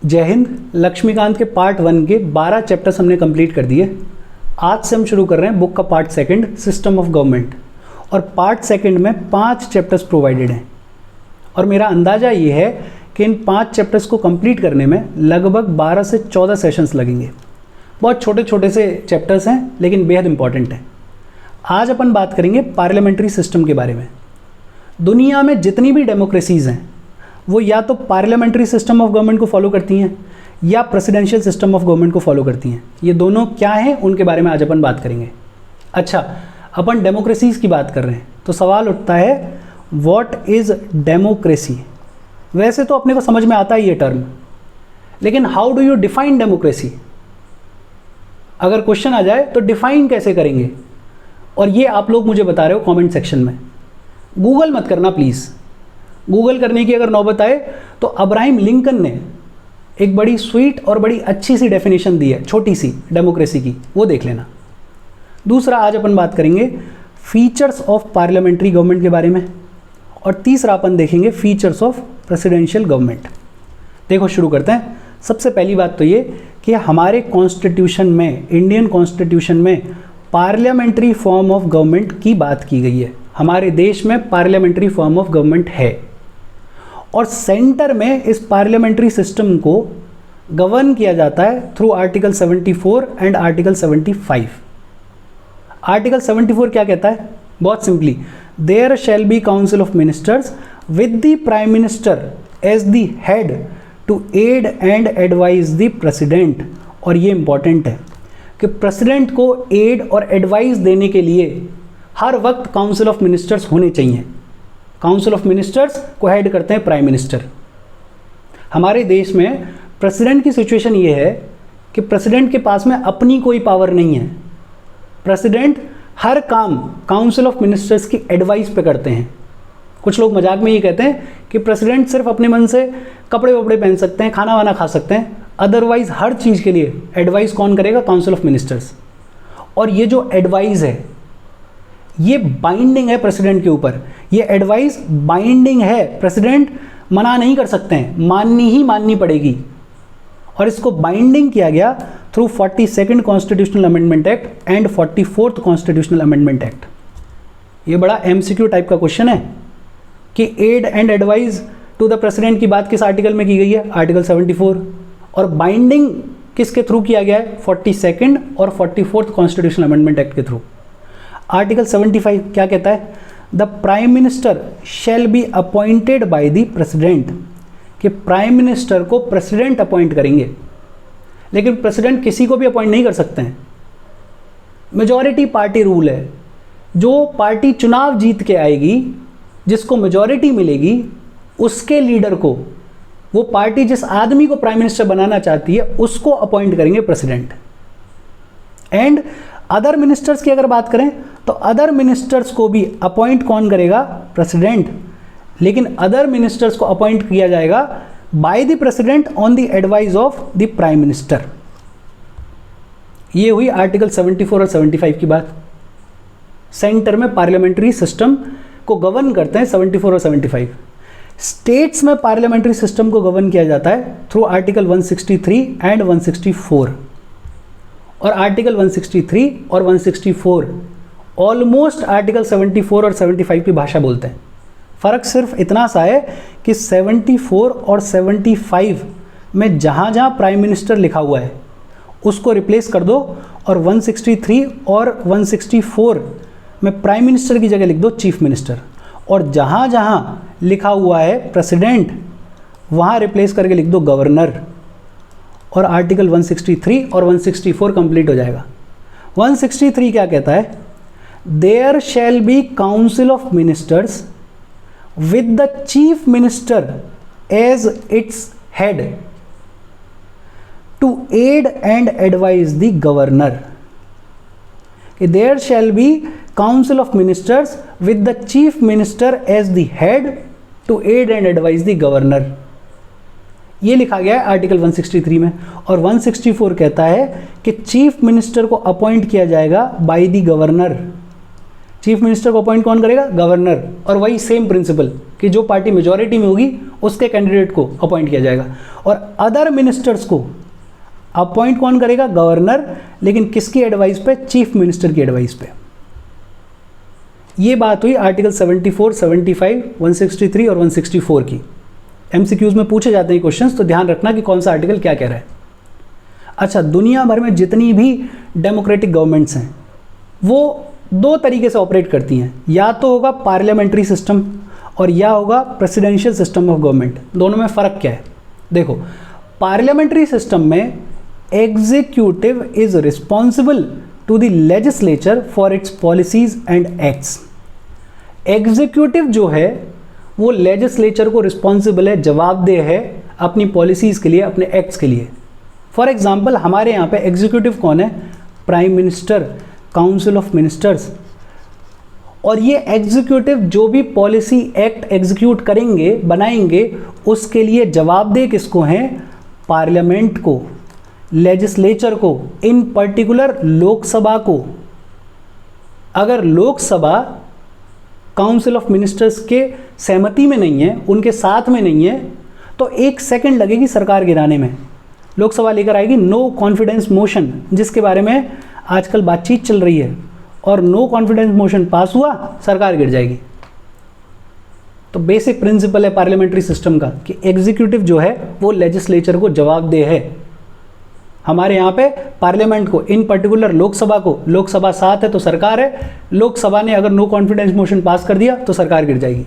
जय हिंद। लक्ष्मीकांत के पार्ट 1 के 12 चैप्टर्स हमने कंप्लीट कर दिए। आज से हम शुरू कर रहे हैं बुक का पार्ट 2 सिस्टम ऑफ गवर्नमेंट, और पार्ट 2 में 5 चैप्टर्स प्रोवाइडेड हैं। और मेरा अंदाज़ा ये है कि इन 5 चैप्टर्स को कंप्लीट करने में लगभग 12 से 14 सेशंस लगेंगे। बहुत छोटे छोटे से चैप्टर्स हैं लेकिन बेहद इंपॉर्टेंट हैं। आज अपन बात करेंगे पार्लियामेंट्री सिस्टम के बारे में। दुनिया में जितनी भी डेमोक्रेसीज़ हैं वो या तो पार्लियामेंट्री सिस्टम ऑफ गवर्नमेंट को फॉलो करती हैं या प्रेसिडेंशियल सिस्टम ऑफ गवर्नमेंट को फॉलो करती हैं। ये दोनों क्या हैं उनके बारे में आज अपन बात करेंगे। अच्छा, अपन डेमोक्रेसीज़ की बात कर रहे हैं तो सवाल उठता है व्हाट इज़ डेमोक्रेसी। वैसे तो अपने को समझ में आता है ये टर्म, लेकिन how do you define democracy. अगर क्वेश्चन आ जाए तो डिफाइन कैसे करेंगे, और ये आप लोग मुझे बता रहे हो कमेंट सेक्शन में। गूगल मत करना प्लीज़। गूगल करने की अगर नौबत आए तो अब्राहम लिंकन ने एक बड़ी स्वीट और बड़ी अच्छी सी डेफिनेशन दी है छोटी सी डेमोक्रेसी की, वो देख लेना। दूसरा, आज अपन बात करेंगे फीचर्स ऑफ पार्लियामेंट्री गवर्नमेंट के बारे में, और तीसरा अपन देखेंगे फीचर्स ऑफ प्रेसिडेंशियल गवर्नमेंट। देखो शुरू करते हैं। सबसे पहली बात तो ये कि हमारे कॉन्स्टिट्यूशन में, इंडियन कॉन्स्टिट्यूशन में पार्लियामेंट्री फॉर्म ऑफ गवर्नमेंट की बात की गई है। हमारे देश में पार्लियामेंट्री फॉर्म ऑफ गवर्नमेंट है, और सेंटर में इस पार्लियामेंट्री सिस्टम को गवर्न किया जाता है through article 74 and article 75। Article 74 क्या कहता है? बहुत simply, there shall be council of ministers with the prime minister as the head to aid and advise the president. और ये इंपॉर्टेंट है कि प्रेसिडेंट को एड और एडवाइस देने के लिए हर वक्त काउंसिल ऑफ मिनिस्टर्स होने चाहिए। काउंसिल ऑफ मिनिस्टर्स को हेड करते हैं प्राइम मिनिस्टर। हमारे देश में प्रेसिडेंट की सिचुएशन ये है कि प्रेसिडेंट के पास में अपनी कोई पावर नहीं है। प्रेसिडेंट हर काम काउंसिल ऑफ मिनिस्टर्स की एडवाइस पे करते हैं। कुछ लोग मजाक में ये कहते हैं कि प्रेसिडेंट सिर्फ अपने मन से कपड़े वपड़े पहन सकते हैं, खाना वाना खा सकते हैं, अदरवाइज हर चीज़ के लिए एडवाइस कौन करेगा? Council of ministers. और ये जो एडवाइस है ये बाइंडिंग है प्रेसिडेंट के ऊपर। ये एडवाइस बाइंडिंग है, प्रेसिडेंट मना नहीं कर सकते हैं, माननी ही माननी पड़ेगी। और इसको बाइंडिंग किया गया through 42nd constitutional amendment act and 44th constitutional amendment act. ये बड़ा MCQ टाइप का क्वेश्चन है कि aid and advice to the president की बात किस आर्टिकल में की गई है? आर्टिकल 74। और बाइंडिंग किसके थ्रू किया गया है? 42nd और 44th कॉन्स्टिट्यूशनल अमेंडमेंट एक्ट के थ्रू। आर्टिकल 75 क्या कहता है? The prime minister shall be appointed by the president, कि प्राइम मिनिस्टर को प्रेसिडेंट अपॉइंट करेंगे। लेकिन प्रेसिडेंट किसी को भी अपॉइंट नहीं कर सकते हैं। मेजॉरिटी पार्टी रूल है। जो पार्टी चुनाव जीत के आएगी, जिसको मेजॉरिटी मिलेगी, उसके लीडर को, वो पार्टी जिस आदमी को प्राइम मिनिस्टर बनाना चाहती है उसको अपॉइंट करेंगे प्रेसिडेंट। एंड अदर मिनिस्टर्स की अगर बात करें तो अदर मिनिस्टर्स को भी अपॉइंट कौन करेगा? प्रेसिडेंट। लेकिन अदर मिनिस्टर्स को अपॉइंट किया जाएगा by the president on the advice of the prime minister. ये हुई आर्टिकल 74 और 75 की बात। सेंटर में पार्लियामेंट्री सिस्टम को गवर्न करते हैं 74 और 75। स्टेट्स में पार्लियामेंट्री सिस्टम को गवर्न किया जाता है थ्रू आर्टिकल 163 एंड 164। और आर्टिकल 163 और 164 ऑलमोस्ट आर्टिकल 74 और 75 की भाषा बोलते हैं। फ़र्क सिर्फ इतना सा है कि 74 और 75 में जहाँ जहाँ प्राइम मिनिस्टर लिखा हुआ है उसको रिप्लेस कर दो, और 163 और 164 में प्राइम मिनिस्टर की जगह लिख दो चीफ मिनिस्टर, और जहाँ जहाँ लिखा हुआ है प्रेसिडेंट वहाँ रिप्लेस करके लिख दो गवर्नर, और आर्टिकल 163 और 164 कंप्लीट हो जाएगा। 163 क्या कहता है? There shall be council of ministers with the chief minister as its head to aid and advise the governor. There shall be council of ministers with the chief minister as the head to aid and advise the governor. ये लिखा गया है article 163 में। और 164 कहता है कि chief minister को अपॉइंट किया जाएगा by the governor. Chief minister को अपॉइंट कौन करेगा? गवर्नर। और वही सेम प्रिंसिपल कि जो पार्टी मेजॉरिटी में होगी उसके कैंडिडेट को अपॉइंट किया जाएगा। और अदर मिनिस्टर्स को अपॉइंट कौन करेगा? गवर्नर, लेकिन किसकी एडवाइस पे? चीफ मिनिस्टर की एडवाइस पे। ये बात हुई आर्टिकल 74, 75, 163 और 164 की। एमसीक्यूज में पूछे जाते हैं क्वेश्चंस, तो ध्यान रखना कि कौन सा आर्टिकल क्या कह रहा है। अच्छा, दुनिया भर में जितनी भी डेमोक्रेटिक गवर्नमेंट्स हैं वो दो तरीके से ऑपरेट करती हैं, या तो होगा पार्लियामेंट्री सिस्टम और या होगा प्रेसिडेंशियल सिस्टम ऑफ गवर्नमेंट। दोनों में फ़र्क क्या है? देखो, पार्लियामेंट्री सिस्टम में executive is responsible to the legislature for its policies and acts. Executive जो है वो लेजिस्लेचर को रिस्पॉन्सिबल है, जवाबदेह है अपनी पॉलिसीज के लिए, अपने एक्ट्स के लिए। फॉर एग्जाम्पल, हमारे यहाँ पे एग्जीक्यूटिव कौन है? Prime minister, council of ministers. और ये एग्जीक्यूटिव जो भी पॉलिसी एक्ट एग्जीक्यूट करेंगे, बनाएंगे, उसके लिए जवाबदेह किसको हैं? पार्लियामेंट को, लेजिस्लेचर को, इन पर्टिकुलर लोकसभा को। अगर लोकसभा काउंसिल ऑफ मिनिस्टर्स के सहमति में नहीं है, उनके साथ में नहीं है, तो 1 सेकंड लगेगी सरकार गिराने में। लोकसभा लेकर आएगी नो कॉन्फिडेंस मोशन, जिसके बारे में आजकल बातचीत चल रही है, और नो कॉन्फिडेंस मोशन पास हुआ, सरकार गिर जाएगी। तो बेसिक प्रिंसिपल है पार्लियामेंट्री सिस्टम का कि एग्जीक्यूटिव जो है वो लेजिस्लेचर को जवाबदेह है। हमारे यहाँ पे पार्लियामेंट को, इन पर्टिकुलर लोकसभा को, लोकसभा साथ है तो सरकार है, लोकसभा ने अगर नो कॉन्फिडेंस मोशन पास कर दिया तो सरकार गिर जाएगी।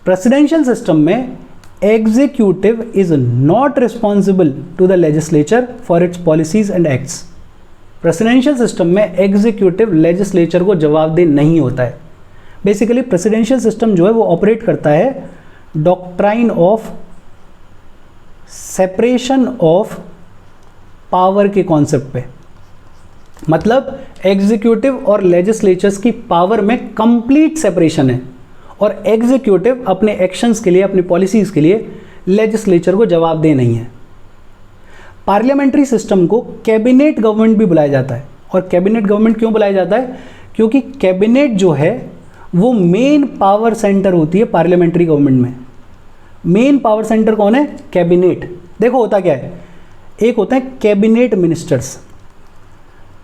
प्रेसिडेंशियल सिस्टम में executive is not responsible to the legislature for its policies and acts. Presidential system में एग्जीक्यूटिव लेजिस्लेचर को जवाबदेह नहीं होता है। बेसिकली प्रेसिडेंशियल सिस्टम जो है वो ऑपरेट करता है doctrine of separation of power के कॉन्सेप्ट पे। मतलब एग्जीक्यूटिव और लेजिस्लेचर्स की पावर में कंप्लीट सेपरेशन है, और एग्जीक्यूटिव अपने एक्शंस के लिए, अपनी पॉलिसीज के लिए लेजिस्लेचर को जवाबदेह नहीं है। पार्लियामेंट्री सिस्टम को कैबिनेट गवर्नमेंट भी बुलाया जाता है। और कैबिनेट गवर्नमेंट क्यों बुलाया जाता है? क्योंकि कैबिनेट जो है वो मेन पावर सेंटर होती है पार्लियामेंट्री गवर्नमेंट में। मेन पावर सेंटर कौन है? कैबिनेट। देखो होता क्या है, एक होता है कैबिनेट मिनिस्टर्स।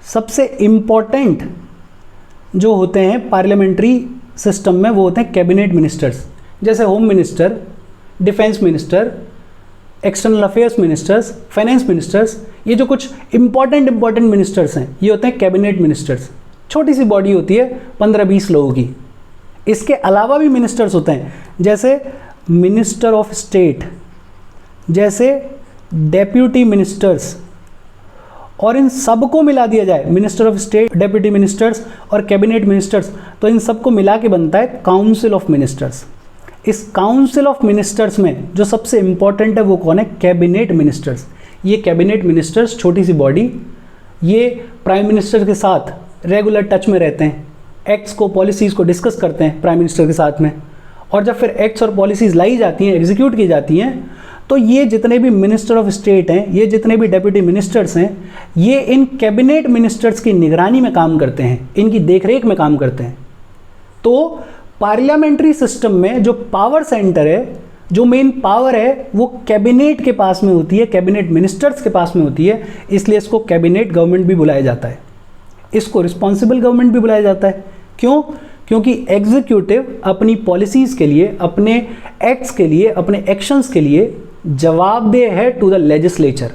सबसे इंपॉर्टेंट जो होते हैं पार्लियामेंट्री सिस्टम में वो होते हैं कैबिनेट मिनिस्टर्स, जैसे home minister, defence minister, external affairs ministers, finance ministers. ये जो कुछ इंपॉर्टेंट मिनिस्टर्स हैं ये होते हैं कैबिनेट मिनिस्टर्स। छोटी सी बॉडी होती है 15-20 लोगों की। इसके अलावा भी मिनिस्टर्स होते हैं, जैसे मिनिस्टर ऑफ स्टेट, जैसे डेप्यूटी मिनिस्टर्स। और इन सबको मिला दिया जाए, minister of state, deputy ministers और कैबिनेट मिनिस्टर्स, तो इन सबको मिला के बनता है काउंसिल ऑफ मिनिस्टर्स। इस काउंसिल ऑफ मिनिस्टर्स में जो सबसे इंपॉर्टेंट है वो कौन है? Cabinet ministers. ये कैबिनेट मिनिस्टर्स, छोटी सी बॉडी, ये प्राइम मिनिस्टर के साथ रेगुलर टच में रहते हैं, एक्ट्स को, पॉलिसीज़ को डिस्कस करते हैं प्राइम मिनिस्टर के साथ में। और जब फिर एक्ट्स और पॉलिसीज़ लाई जाती हैं, एग्जीक्यूट की जाती हैं, तो ये जितने भी मिनिस्टर ऑफ स्टेट हैं, ये जितने भी डेप्यूटी मिनिस्टर्स हैं, ये इन कैबिनेट मिनिस्टर्स की निगरानी में काम करते हैं, इनकी देखरेख में काम करते हैं। तो पार्लियामेंट्री सिस्टम में जो पावर सेंटर है, जो मेन पावर है, वो कैबिनेट के पास में होती है, कैबिनेट मिनिस्टर्स के पास में होती है। इसलिए इसको कैबिनेट गवर्नमेंट भी बुलाया जाता है, इसको रिस्पॉन्सिबल गवर्नमेंट भी बुलाया जाता है। क्यों? क्योंकि एग्जीक्यूटिव अपनी पॉलिसीज़ के लिए, अपने एक्ट्स के लिए, अपने एक्शंस के लिए जवाबदेह है टू द लेजिस्लेचर,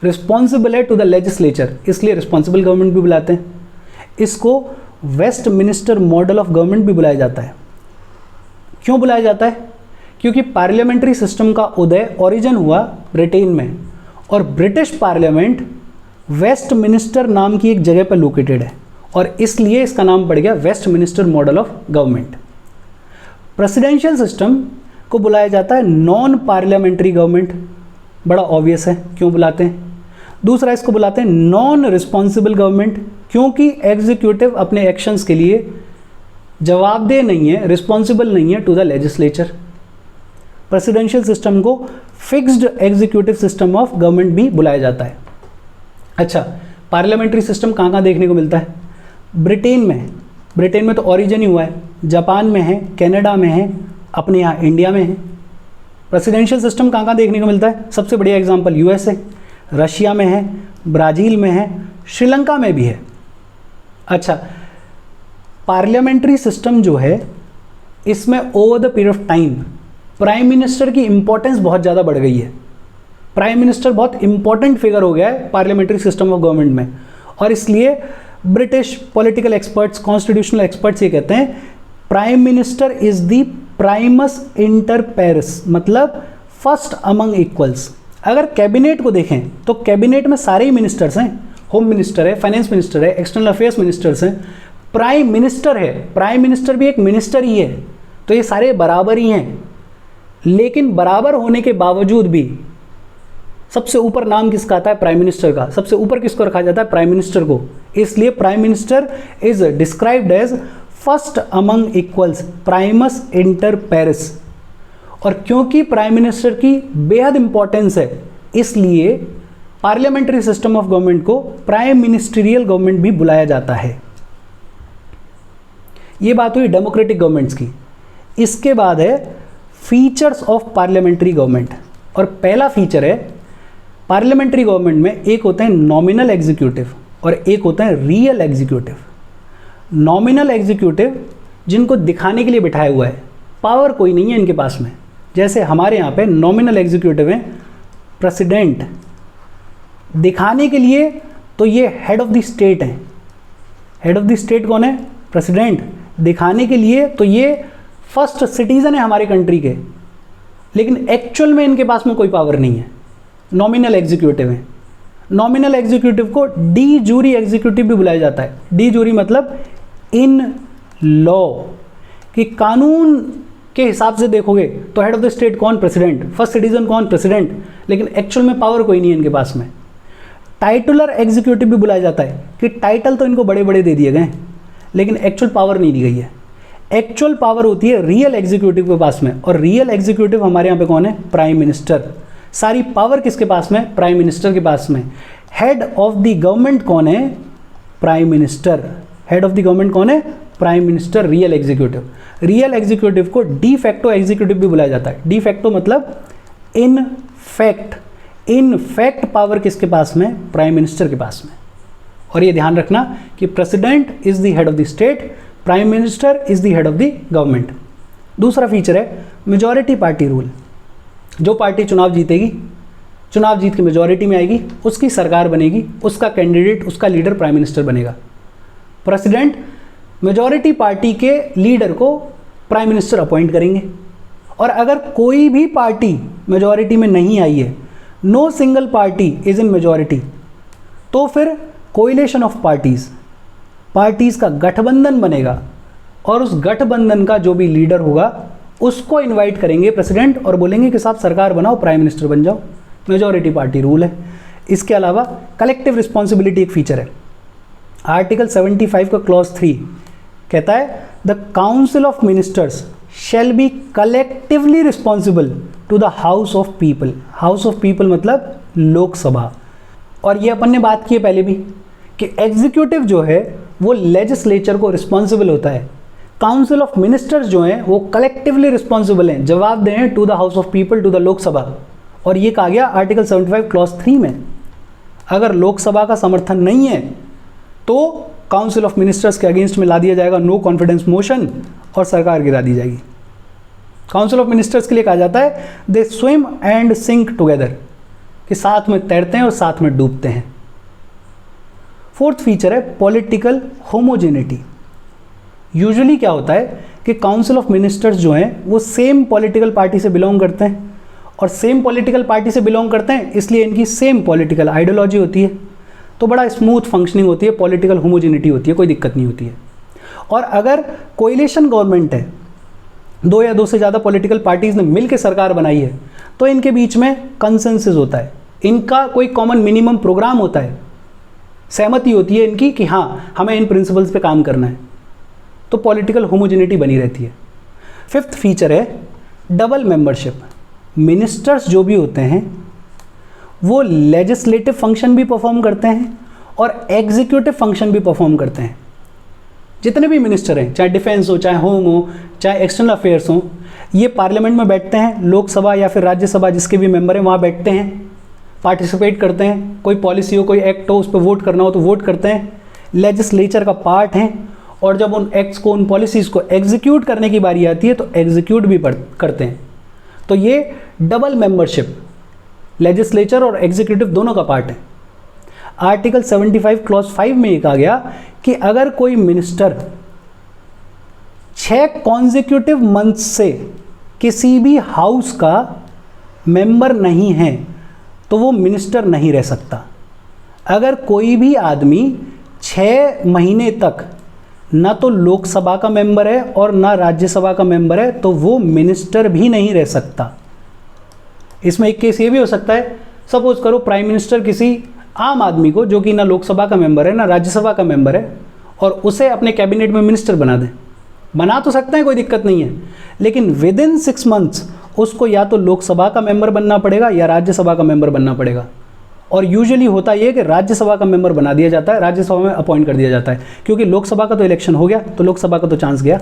रिस्पॉन्सिबल है टू द लेजिस्लेचर, इसलिए रिस्पॉन्सिबल गवर्नमेंट भी बुलाते हैं। इसको Westminster model of government भी बुलाया जाता है। क्यों बुलाया जाता है? क्योंकि पार्लियामेंट्री सिस्टम का उदय, ओरिजिन हुआ ब्रिटेन में, और ब्रिटिश पार्लियामेंट वेस्ट मिनिस्टर नाम की एक जगह पर लोकेटेड है, और इसलिए इसका नाम पड़ गया Westminster model of government. Presidential system को बुलाया जाता है नॉन पार्लियामेंट्री गवर्नमेंट। बड़ा ऑब्वियस है क्यों बुलाते हैं। दूसरा, इसको बुलाते हैं नॉन रिस्पॉन्सिबल गवर्नमेंट, क्योंकि एग्जीक्यूटिव अपने एक्शंस के लिए जवाबदेह नहीं है, रिस्पॉन्सिबल नहीं है to the legislature. Presidential system को fixed executive system of government भी बुलाया जाता है। अच्छा, पार्लियामेंट्री सिस्टम कहाँ कहाँ देखने को मिलता है? ब्रिटेन में, ब्रिटेन में तो ओरिजिन ही हुआ है, जापान में है, कनाडा में है, अपने यहाँ इंडिया में है। प्रेसिडेंशियल सिस्टम कहाँ कहाँ देखने को मिलता है? सबसे बढ़िया एग्जांपल यूएसए, रशिया में है, ब्राज़ील में है, श्रीलंका में भी है। अच्छा, पार्लियामेंट्री सिस्टम जो है इसमें over the period of time prime minister की इंपॉर्टेंस बहुत ज़्यादा बढ़ गई है। प्राइम मिनिस्टर बहुत इंपॉर्टेंट फिगर हो गया है पार्लियामेंट्री सिस्टम ऑफ गवर्नमेंट में, और इसलिए British political experts, constitutional experts ये कहते हैं prime minister is the Primus inter Paris, मतलब फर्स्ट अमंग इक्वल्स। अगर कैबिनेट को देखें तो कैबिनेट में सारे ही मिनिस्टर्स हैं, होम मिनिस्टर है, फाइनेंस मिनिस्टर है, एक्सटर्नल अफेयर्स मिनिस्टर्स हैं, प्राइम मिनिस्टर है, प्राइम मिनिस्टर भी एक मिनिस्टर ही है, तो ये सारे बराबर ही हैं। लेकिन बराबर होने के बावजूद भी सबसे ऊपर नाम किसका आता है? प्राइम मिनिस्टर का। सबसे ऊपर किसको रखा जाता है? प्राइम मिनिस्टर को। इसलिए prime minister is described as first among equals, primus inter pares. और क्योंकि प्राइम मिनिस्टर की बेहद इंपॉर्टेंस है, इसलिए पार्लियामेंट्री सिस्टम ऑफ गवर्नमेंट को प्राइम मिनिस्ट्रियल गवर्नमेंट भी बुलाया जाता है। ये बात हुई डेमोक्रेटिक गवर्नमेंट्स की। इसके बाद है फीचर्स ऑफ पार्लियामेंट्री गवर्नमेंट, और पहला फीचर है पार्लियामेंट्री गवर्नमेंट में एक होते हैं नॉमिनल एग्जीक्यूटिव और एक होता है रियल एग्जीक्यूटिव। नॉमिनल एग्जीक्यूटिव जिनको दिखाने के लिए बिठाया हुआ है, पावर कोई नहीं है इनके पास में। जैसे हमारे यहाँ पे नॉमिनल एग्जीक्यूटिव हैं प्रेसिडेंट, दिखाने के लिए तो ये हेड ऑफ द स्टेट हैं। हेड ऑफ द स्टेट कौन है? प्रेसिडेंट। दिखाने के लिए तो ये फर्स्ट सिटीजन है हमारे कंट्री के, लेकिन एक्चुअल में इनके पास में कोई पावर नहीं है। नॉमिनल एग्जीक्यूटिव है। नॉमिनल एग्जीक्यूटिव को डी जूरी एग्जीक्यूटिव भी बुलाया जाता है। डी जूरी मतलब इन लॉ, कि कानून के हिसाब से देखोगे तो हेड ऑफ द स्टेट कौन? प्रेसिडेंट। फर्स्ट सिटीजन कौन? प्रेसिडेंट। लेकिन एक्चुअल में पावर कोई नहीं है इनके पास में। टाइटुलर एग्जीक्यूटिव भी बुलाया जाता है कि टाइटल तो इनको बड़े बड़े दे दिए गए लेकिन एक्चुअल पावर नहीं दी गई है। एक्चुअल पावर होती है रियल एग्जीक्यूटिव के पास में, और रियल एग्जीक्यूटिव हमारे यहाँ पे कौन है? Prime minister. सारी पावर किसके पास में? प्राइम मिनिस्टर के पास में। हेड ऑफ द गवर्नमेंट कौन है? Prime minister. Head of the government कौन है? Prime minister. Real executive. Real executive को डी फैक्टो एग्जीक्यूटिव भी बुलाया जाता है। डी फैक्टो मतलब in fact. In fact power किसके पास में? प्राइम मिनिस्टर के पास में। और ये ध्यान रखना कि president is the head of the state, prime minister is the head of the government. दूसरा फीचर है मेजॉरिटी पार्टी रूल। जो पार्टी चुनाव जीतेगी, चुनाव जीत के मेजॉरिटी में आएगी, उसकी सरकार बनेगी, उसका कैंडिडेट, उसका लीडर प्राइम मिनिस्टर बनेगा। प्रेसिडेंट मेजॉरिटी पार्टी के लीडर को प्राइम मिनिस्टर अपॉइंट करेंगे। और अगर कोई भी पार्टी मेजॉरिटी में नहीं आई है, no single party is in majority, तो फिर कोएलिशन ऑफ पार्टीज़ का गठबंधन बनेगा, और उस गठबंधन का जो भी लीडर होगा उसको इनवाइट करेंगे प्रेसिडेंट और बोलेंगे कि साहब सरकार बनाओ, प्राइम मिनिस्टर बन जाओ। मेजॉरिटी पार्टी रूल है। इसके अलावा कलेक्टिव रिस्पॉन्सिबिलिटी एक फीचर है। आर्टिकल 75 का क्लॉज 3 कहता है the council of ministers shall be collectively responsible to the house of people. House of people मतलब लोकसभा। और ये अपन ने बात की है पहले भी कि एग्जीक्यूटिव जो है वो लेजिस्लेचर को रिस्पॉन्सिबल होता है, काउंसिल ऑफ मिनिस्टर्स जो हैं वो कलेक्टिवली रिस्पॉन्सिबल हैं, जवाब दें to the house of people, to the Lok Sabha. और ये कहा गया आर्टिकल 75 क्लॉज 3 में। अगर लोकसभा का समर्थन नहीं है तो काउंसिल ऑफ मिनिस्टर्स के अगेंस्ट में ला दिया जाएगा नो कॉन्फिडेंस मोशन और सरकार गिरा दी जाएगी। काउंसिल ऑफ मिनिस्टर्स के लिए कहा जाता है they swim and sink together, कि साथ में तैरते हैं और साथ में डूबते हैं। फोर्थ फीचर है पॉलिटिकल होमोजेनिटी। यूजुअली क्या होता है कि काउंसिल ऑफ मिनिस्टर्स जो हैं वो सेम पॉलिटिकल पार्टी से बिलोंग करते हैं, और सेम पॉलिटिकल पार्टी से बिलोंग करते हैं इसलिए इनकी सेम पॉलिटिकल आइडियोलॉजी होती है, तो बड़ा स्मूथ फंक्शनिंग होती है, पॉलिटिकल होमोजेनिटी होती है, कोई दिक्कत नहीं होती है। और अगर कोएलिशन गवर्नमेंट है, दो या दो से ज़्यादा पॉलिटिकल पार्टीज़ ने मिलकर सरकार बनाई है, तो इनके बीच में कंसेंसस होता है, इनका कोई कॉमन मिनिमम प्रोग्राम होता है, सहमति होती है इनकी कि हाँ हमें इन प्रिंसिपल्स पे काम करना है, तो पॉलिटिकल होमोजेनिटी बनी रहती है। फिफ्थ फीचर है डबल मेंबरशिप। मिनिस्टर्स जो भी होते हैं वो लेजिस्लेटिव फंक्शन भी परफॉर्म करते हैं और एग्जीक्यूटिव फंक्शन भी परफॉर्म करते हैं। जितने भी मिनिस्टर हैं, चाहे डिफेंस हो, चाहे होम हो, चाहे एक्सटर्नल अफेयर्स हो, ये पार्लियामेंट में बैठते हैं, लोकसभा या फिर राज्यसभा जिसके भी मेंबर हैं वहाँ बैठते हैं, पार्टिसिपेट करते हैं, कोई पॉलिसी हो, कोई एक्ट हो, उस पर वोट करना हो तो वोट करते हैं, लेजिस्लेचर का पार्ट हैं, और जब उन एक्ट्स को, उन पॉलिसीज़ को एग्जीक्यूट करने की बारी आती है तो एग्जीक्यूट भी करते हैं। तो ये डबल मेंबरशिप लेजिस्लेचर और एग्जीक्यूटिव दोनों का पार्ट है। आर्टिकल 75 क्लॉज 5 में ये कहा गया कि अगर कोई मिनिस्टर 6 कॉन्जिक्यूटिव मंथ से किसी भी हाउस का मेंबर नहीं है तो वो मिनिस्टर नहीं रह सकता। अगर कोई भी आदमी 6 महीने तक ना तो लोकसभा का मेंबर है और ना राज्यसभा का मेंबर है तो वो मिनिस्टर भी नहीं रह सकता। इसमें एक केस ये भी हो सकता है, सपोज करो प्राइम मिनिस्टर किसी आम आदमी को जो कि ना लोकसभा का मेंबर है ना राज्यसभा का मेंबर है और उसे अपने कैबिनेट में मिनिस्टर बना दें। बना तो सकते हैं, कोई दिक्कत नहीं है, लेकिन विद इन 6 मंथ्स उसको या तो लोकसभा का मेंबर बनना पड़ेगा या राज्यसभा का मेंबर बनना पड़ेगा। और यूजुअली होता ये कि राज्यसभा का मेंबर बना दिया जाता है, राज्यसभा में अपॉइंट कर दिया जाता है, क्योंकि लोकसभा का तो इलेक्शन हो गया तो लोकसभा का तो चांस गया।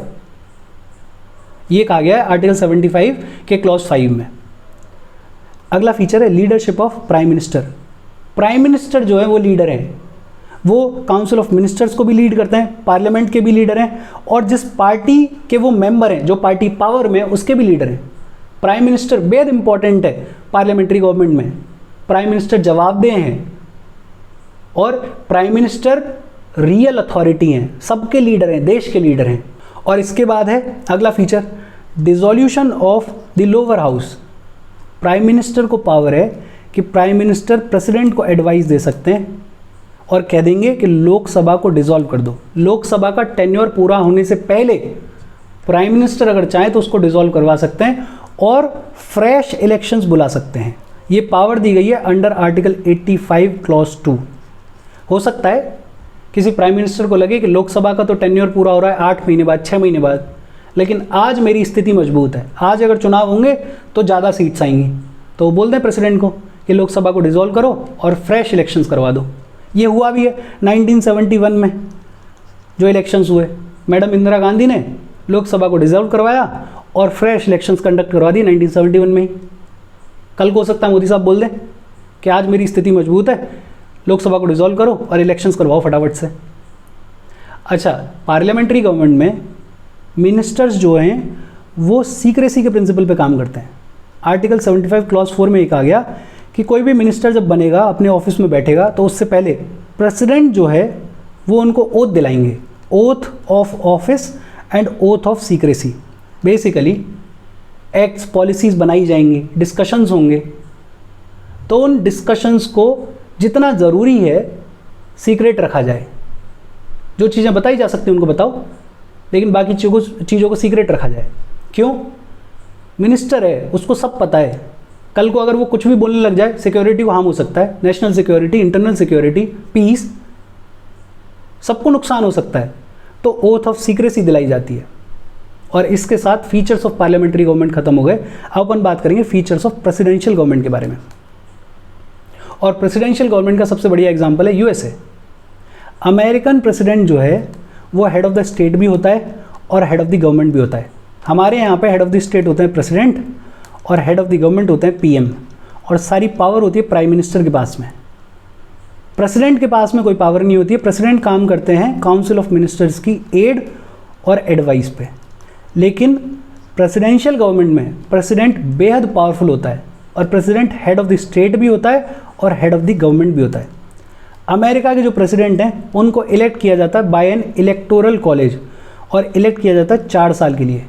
ये कहा गया है आर्टिकल 75 के क्लॉज 5 में। अगला फीचर है leadership of prime minister. Prime minister जो है वो लीडर हैं, वो काउंसिल ऑफ मिनिस्टर्स को भी लीड करते हैं, पार्लियामेंट के भी लीडर हैं, और जिस पार्टी के वो मेंबर हैं, जो पार्टी पावर में, उसके भी लीडर हैं। प्राइम मिनिस्टर बेहद इंपॉर्टेंट है पार्लियामेंट्री गवर्नमेंट में। प्राइम मिनिस्टर जवाबदेह हैं और प्राइम मिनिस्टर रियल अथॉरिटी हैं, सबके लीडर हैं, देश के लीडर हैं। और इसके बाद है अगला feature dissolution of the lower house. Prime minister को पावर है कि प्राइम मिनिस्टर प्रेसिडेंट को एडवाइस दे सकते हैं और कह देंगे कि लोकसभा को डिसॉल्व कर दो। लोकसभा का टेन्योर पूरा होने से पहले प्राइम मिनिस्टर अगर चाहें तो उसको डिसॉल्व करवा सकते हैं और फ्रेश इलेक्शंस बुला सकते हैं। ये पावर दी गई है अंडर आर्टिकल 85 क्लॉज 2। हो सकता है किसी प्राइम मिनिस्टर को लगे कि लोकसभा का तो टेन्योर पूरा हो रहा है 8 महीने बाद, 6 महीने बाद, लेकिन आज मेरी स्थिति मजबूत है, आज अगर चुनाव होंगे तो ज़्यादा सीट्स आएंगी, तो वो बोल दें प्रेसिडेंट को कि लोकसभा को डिसॉल्व करो और फ्रेश इलेक्शंस करवा दो। ये हुआ भी है 1971 में जो इलेक्शंस हुए, मैडम इंदिरा गांधी ने लोकसभा को डिसॉल्व करवाया और फ्रेश इलेक्शंस कंडक्ट करवा दी 1971 में ही। कल को हो सकता है मोदी साहब बोल दें कि आज मेरी स्थिति मजबूत है, लोकसभा को डिसॉल्व करो और इलेक्शंस करवाओ फटाफट से। अच्छा, पार्लियामेंट्री गवर्नमेंट में मिनिस्टर्स जो हैं वो सीक्रेसी के प्रिंसिपल पे काम करते हैं। आर्टिकल 75 क्लॉज 4 में एक आ गया कि कोई भी मिनिस्टर जब बनेगा, अपने ऑफिस में बैठेगा, तो उससे पहले प्रेसिडेंट जो है वो उनको ओथ दिलाएंगे, oath of office and oath of secrecy. Basically acts, policies बनाई जाएंगी, डिस्कशंस होंगे, तो उन डिस्कशंस को जितना ज़रूरी है सीक्रेट रखा जाए। जो चीज़ें बताई जा सकती हैं उनको बताओ, लेकिन बाकी चीज़ों को सीक्रेट रखा जाए। क्यों? मिनिस्टर है, उसको सब पता है। कल को अगर वो कुछ भी बोलने लग जाए, सिक्योरिटी को हार्म हो सकता है, national security, internal security, peace, सबको नुकसान हो सकता है। तो ओथ ऑफ सीक्रेसी दिलाई जाती है। और इसके साथ फीचर्स ऑफ पार्लियामेंट्री गवर्नमेंट खत्म हो गए। अब अपन बात करेंगे फीचर्स ऑफ प्रेसिडेंशियल गवर्नमेंट के बारे में। और प्रेसिडेंशियल गवर्नमेंट का सबसे बढ़िया एग्जांपल है यूएसए। अमेरिकन प्रेसिडेंट जो है वो हेड ऑफ द स्टेट भी होता है और हेड ऑफ द गवर्नमेंट भी होता है। हमारे यहाँ पे हेड ऑफ द स्टेट होते हैं प्रेसिडेंट और हेड ऑफ द गवर्नमेंट होते हैं पीएम, और सारी पावर होती है प्राइम मिनिस्टर के पास में। प्रेसिडेंट के पास में कोई पावर नहीं होती है। प्रेसिडेंट काम करते हैं काउंसिल ऑफ मिनिस्टर्स की एड और एडवाइस पे। लेकिन प्रेसिडेंशियल गवर्नमेंट में प्रेसिडेंट बेहद पावरफुल होता है और president head of the state भी होता है और हेड ऑफ द गवर्नमेंट भी होता है। अमेरिका के जो प्रेसिडेंट हैं उनको इलेक्ट किया जाता है बाय एन इलेक्टोरल कॉलेज, और इलेक्ट किया जाता है 4 साल के लिए।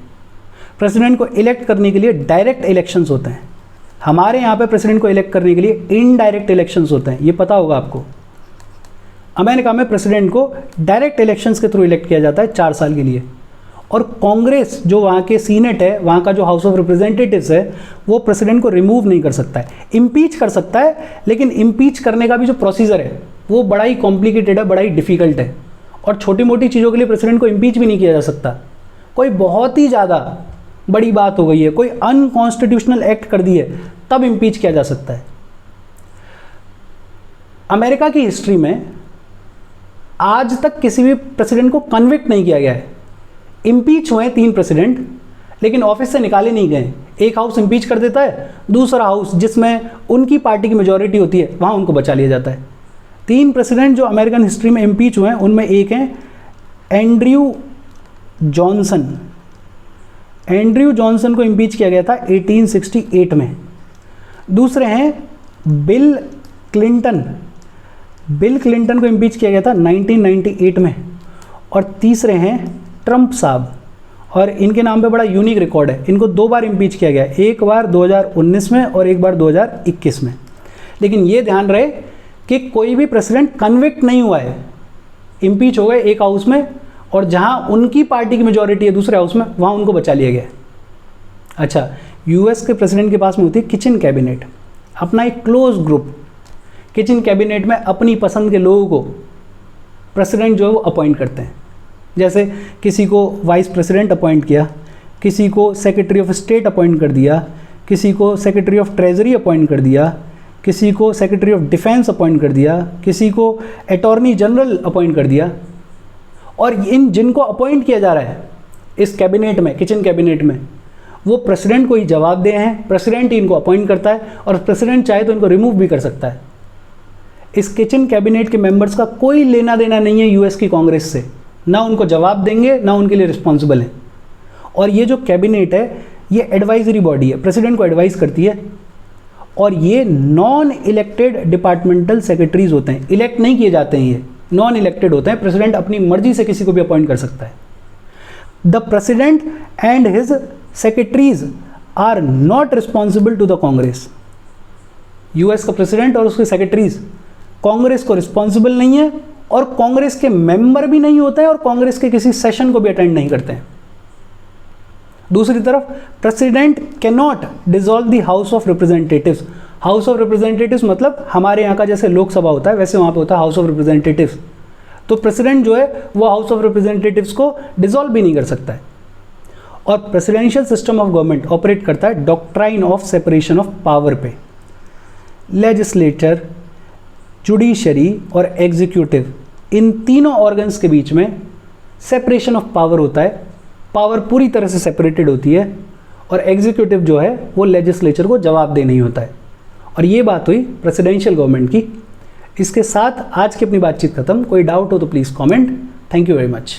प्रेसिडेंट को इलेक्ट करने के लिए डायरेक्ट इलेक्शंस होते हैं। हमारे यहाँ पे प्रेसिडेंट को इलेक्ट करने के लिए इनडायरेक्ट इलेक्शंस होते हैं, ये पता होगा आपको। अमेरिका में प्रेसिडेंट को डायरेक्ट इलेक्शंस के थ्रू इलेक्ट किया जाता है 4 साल के लिए। और कांग्रेस जो वहाँ के सीनेट है, वहाँ का जो हाउस ऑफ रिप्रेजेंटेटिव्स है, वो प्रेसिडेंट को रिमूव नहीं कर सकता है। इम्पीच कर सकता है, लेकिन इम्पीच करने का भी जो प्रोसीजर है वो बड़ा ही कॉम्प्लिकेटेड है, बड़ा ही डिफिकल्ट है। और छोटी मोटी चीज़ों के लिए प्रेसिडेंट को इम्पीच भी नहीं किया जा सकता। कोई बहुत ही ज़्यादा बड़ी बात हो गई है, कोई अनकॉन्स्टिट्यूशनल एक्ट कर दी है, तब इम्पीच किया जा सकता है। अमेरिका की हिस्ट्री में आज तक किसी भी प्रेसिडेंट को कन्विक्ट नहीं किया गया है। इम्पीच हुए 3 प्रेसिडेंट, लेकिन ऑफिस से निकाले नहीं गए। एक हाउस इम्पीच कर देता है, दूसरा हाउस जिसमें उनकी पार्टी की मेजॉरिटी होती है वहाँ उनको बचा लिया जाता है। 3 प्रेसिडेंट जो अमेरिकन हिस्ट्री में इम्पीच हुए हैं उनमें एक हैं एंड्रयू जॉनसन। एंड्रयू जॉनसन को इम्पीच किया गया था 1868 में। दूसरे हैं बिल क्लिंटन। बिल क्लिंटन को इम्पीच किया गया था 1998 में। और तीसरे हैं ट्रंप साहब, और इनके नाम पे बड़ा यूनिक रिकॉर्ड है। इनको 2 बार इम्पीच किया गया, एक बार 2019 में और एक बार 2021 में। लेकिन ये ध्यान रहे कि कोई भी प्रेसिडेंट कन्विक्ट नहीं हुआ है, इम्पीच हो गए एक हाउस में, और जहां उनकी पार्टी की मेजॉरिटी है दूसरे हाउस में वहां उनको बचा लिया गया। अच्छा, यूएस के प्रेसिडेंट के पास में होती है किचन कैबिनेट, अपना एक क्लोज ग्रुप। किचन कैबिनेट में अपनी पसंद के लोगों को प्रेसिडेंट जो है वो अपॉइंट करते हैं। जैसे किसी को वाइस प्रेसिडेंट अपॉइंट किया, किसी को सेक्रेटरी ऑफ स्टेट अपॉइंट कर दिया, किसी को सेक्रेटरी ऑफ ट्रेजरी अपॉइंट कर दिया, किसी को सेक्रेटरी ऑफ डिफेंस अपॉइंट कर दिया, किसी को अटॉर्नी जनरल अपॉइंट कर दिया। और इन जिनको अपॉइंट किया जा रहा है इस कैबिनेट में, किचन कैबिनेट में, वो प्रेसिडेंट को ही जवाब दे हैं। प्रेसिडेंट ही इनको अपॉइंट करता है और प्रेसिडेंट चाहे तो इनको रिमूव भी कर सकता है। इस किचन कैबिनेट के मेंबर्स का कोई लेना देना नहीं है यूएस की कांग्रेस से, ना उनको जवाब देंगे ना उनके लिए रिस्पॉन्सिबल हैं। और ये जो कैबिनेट है ये एडवाइजरी बॉडी है, प्रेसिडेंट को एडवाइस करती है। और ये नॉन इलेक्टेड डिपार्टमेंटल सेक्रेटरीज होते हैं, इलेक्ट नहीं किए जाते हैं, ये नॉन इलेक्टेड होते हैं। प्रेसिडेंट अपनी मर्जी से किसी को भी अपॉइंट कर सकता है। The president and his secretaries are not responsible to the Congress. US का प्रेसिडेंट और उसके सेक्रेटरीज कांग्रेस को रिस्पॉन्सिबल नहीं है, और कांग्रेस के मेंबर भी नहीं होते हैं, और कांग्रेस के किसी सेशन को भी अटेंड नहीं करते हैं। दूसरी तरफ president can not dissolve the house of representatives. House of representatives मतलब हमारे यहाँ का जैसे लोकसभा होता है वैसे वहाँ पे होता है हाउस ऑफ रिप्रेजेंटेटिव्स। तो प्रेसिडेंट जो है वो हाउस ऑफ रिप्रेजेंटेटिव्स को डिसॉल्व भी नहीं कर सकता है। और presidential system of government operate करता है doctrine of separation of power पे। लेजिस्लेचर, जुडिशरी और एग्जीक्यूटिव, इन तीनों ऑर्गन्स के बीच में सेपरेशन ऑफ पावर होता है। पावर पूरी तरह से सेपरेटेड होती है, और एग्जीक्यूटिव जो है वो लेजिस्लेचर को जवाबदेह नहीं होता है। और ये बात हुई प्रेसिडेंशियल गवर्नमेंट की। इसके साथ आज की अपनी बातचीत खत्म। कोई डाउट हो तो please comment. Thank you very much.